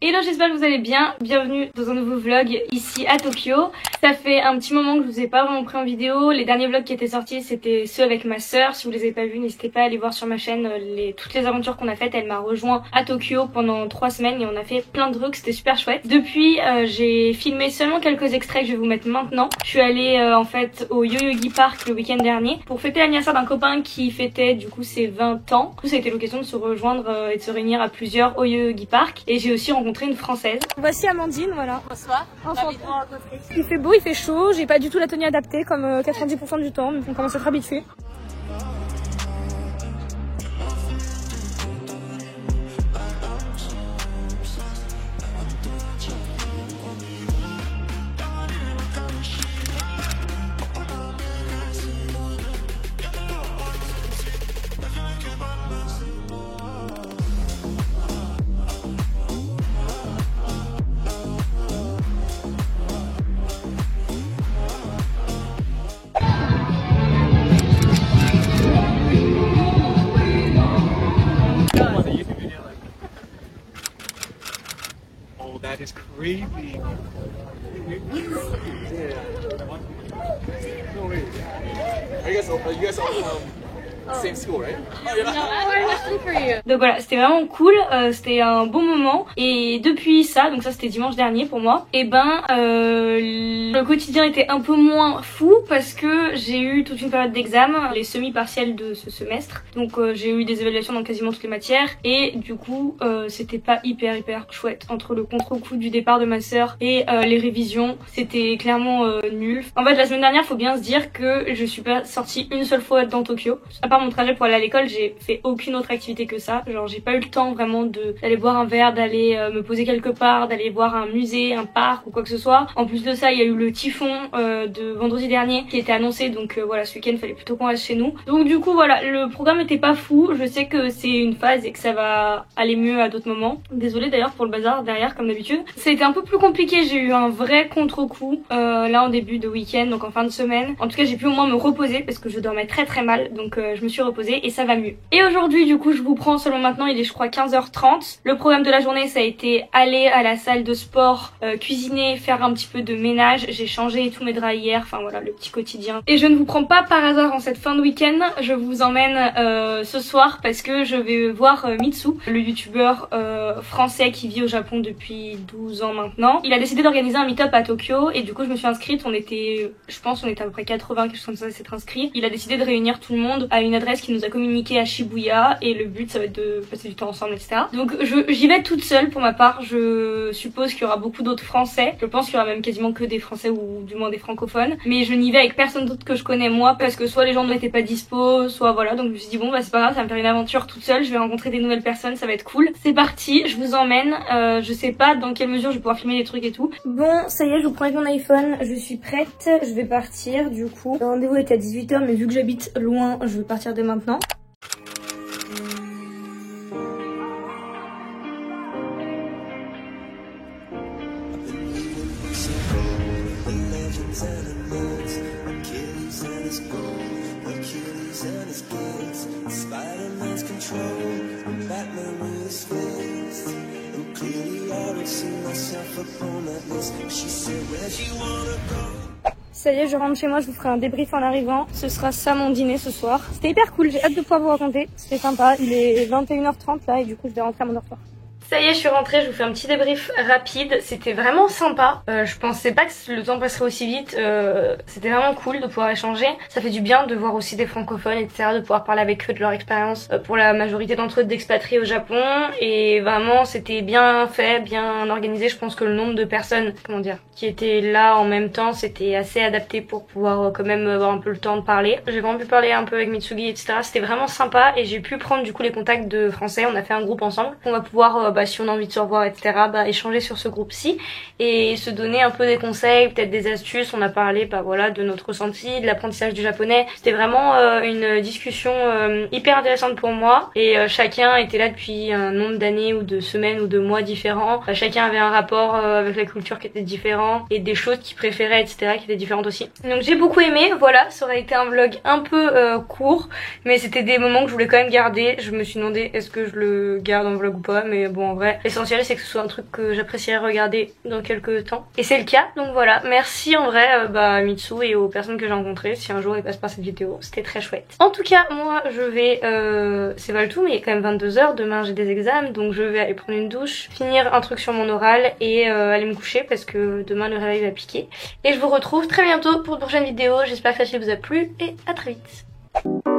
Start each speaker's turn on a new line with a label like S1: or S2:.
S1: Hello, j'espère que vous allez bien. Bienvenue dans un nouveau vlog ici à Tokyo. Ça fait un petit moment que je vous ai pas vraiment pris en vidéo. Les derniers vlogs qui étaient sortis, c'était ceux avec ma sœur. Si vous les avez pas vus, n'hésitez pas à aller voir sur ma chaîne toutes les aventures qu'on a faites. Elle m'a rejoint à Tokyo pendant 3 semaines et on a fait plein de trucs. C'était super chouette. Depuis, j'ai filmé seulement quelques extraits que je vais vous mettre maintenant. Je suis allée en fait au Yoyogi Park le week-end dernier pour fêter l'anniversaire d'un copain qui fêtait du coup ses 20 ans. Du coup, ça a été l'occasion de se rejoindre et de se réunir à plusieurs au Yoyogi Park. Et j'ai aussi rencontré une française. Voici Amandine, voilà.
S2: Bonsoir.
S1: Il fait beau, il fait chaud, j'ai pas du tout la tenue adaptée comme 90% du temps, mais on commence à être habitué.
S3: That is crazy. Yeah. No way. Are you guys all same school, right? Oh, yeah.
S1: Donc voilà, c'était vraiment cool, c'était un bon moment. Et depuis ça, donc ça c'était dimanche dernier pour moi, et le quotidien était un peu moins fou parce que j'ai eu toute une période d'examen, les semi-partiels de ce semestre. Donc j'ai eu des évaluations dans quasiment toutes les matières et du coup c'était pas hyper chouette. Entre le contre-coup du départ de ma sœur et les révisions, c'était clairement nul. En fait la semaine dernière, faut bien se dire que je suis pas sortie une seule fois dans Tokyo. À part mon trajet pour aller à l'école, j'ai fait aucune autre activité que ça. Genre j'ai pas eu le temps vraiment d'aller boire un verre, d'aller me poser quelque part, d'aller voir un musée, un parc ou quoi que ce soit. En plus de ça, il y a eu le typhon de vendredi dernier qui était annoncé, donc voilà, ce week-end fallait plutôt qu'on reste chez nous. Donc du coup voilà, le programme était pas fou. Je sais que c'est une phase et que ça va aller mieux à d'autres moments. Désolée d'ailleurs pour le bazar derrière comme d'habitude. Ça a été un peu plus compliqué, j'ai eu un vrai contre-coup là en début de week-end, donc en fin de semaine. En tout cas j'ai pu au moins me reposer parce que je dormais très mal, donc je me suis reposée et ça va mieux. Et aujourd'hui du coup je vous prends seulement maintenant, il est je crois 15h30. Le programme de la journée ça a été aller à la salle de sport, cuisiner, faire un petit peu de ménage. J'ai changé tous mes draps hier, enfin voilà le petit quotidien. Et je ne vous prends pas par hasard en cette fin de week-end, je vous emmène ce soir parce que je vais voir Mitsu, le youtubeur français qui vit au Japon depuis 12 ans maintenant. Il a décidé d'organiser un meet-up à Tokyo et du coup je me suis inscrite, on était à peu près 80, quelque chose comme ça, à s'être inscrit. Il a décidé de réunir tout le monde à une adresse qu'il nous a communiquée à Shibuya et le but ça va être de passer du temps ensemble, etc. Donc j'y vais toute seule pour ma part. Je suppose qu'il y aura beaucoup d'autres français. Je pense qu'il y aura même quasiment que des français ou du moins des francophones. Mais je n'y vais avec personne d'autre que je connais moi parce que soit les gens n'étaient pas dispo, soit voilà. Donc je me suis dit bon bah c'est pas grave, ça va me faire une aventure toute seule. Je vais rencontrer des nouvelles personnes, ça va être cool. C'est parti, je vous emmène. Je sais pas dans quelle mesure je vais pouvoir filmer des trucs et tout. Bon ça y est, je vous prends avec mon iPhone. Je suis prête, je vais partir du coup. Le rendez-vous était à 18h mais vu que j'habite loin, je vais partir dès maintenant. Ça y est, je rentre chez moi, je vous ferai un débrief en arrivant. Ce sera ça mon dîner ce soir. C'était hyper cool, j'ai hâte de pouvoir vous raconter. C'était sympa, il est 21h30 là et du coup je vais rentrer à mon dortoir. Ça y est, je suis rentrée, je vous fais un petit débrief rapide. C'était vraiment sympa. Je pensais pas que le temps passerait aussi vite. C'était vraiment cool de pouvoir échanger. Ça fait du bien de voir aussi des francophones, etc. De pouvoir parler avec eux de leur expérience. Pour la majorité d'entre eux d'expatriés au Japon. Et vraiment, c'était bien fait, bien organisé. Je pense que le nombre de personnes, qui étaient là en même temps, c'était assez adapté pour pouvoir quand même avoir un peu le temps de parler. J'ai vraiment pu parler un peu avec Mitsugi, etc. C'était vraiment sympa et j'ai pu prendre du coup les contacts de français. On a fait un groupe ensemble. On va pouvoir si on a envie de se revoir, etc., échanger sur ce groupe-ci et se donner un peu des conseils, peut-être des astuces. On a parlé voilà, de notre ressenti, de l'apprentissage du japonais. C'était vraiment une discussion hyper intéressante pour moi et chacun était là depuis un nombre d'années ou de semaines ou de mois différents. Chacun avait un rapport avec la culture qui était différent et des choses qu'il préférait, etc., qui étaient différentes aussi. Donc j'ai beaucoup aimé, voilà, ça aurait été un vlog un peu court, mais c'était des moments que je voulais quand même garder. Je me suis demandé est-ce que je le garde en vlog ou pas, mais bon, bon en vrai l'essentiel c'est que ce soit un truc que j'apprécierais regarder dans quelques temps. Et c'est le cas, donc voilà. Merci en vrai à Mitsu et aux personnes que j'ai rencontrées si un jour ils passent par cette vidéo, c'était très chouette. En tout cas moi je vais, c'est pas le tout mais il est quand même 22h, demain j'ai des examens donc je vais aller prendre une douche, finir un truc sur mon oral et aller me coucher parce que demain le réveil va piquer. Et je vous retrouve très bientôt pour une prochaine vidéo, j'espère que celle-ci vous a plu et à très vite.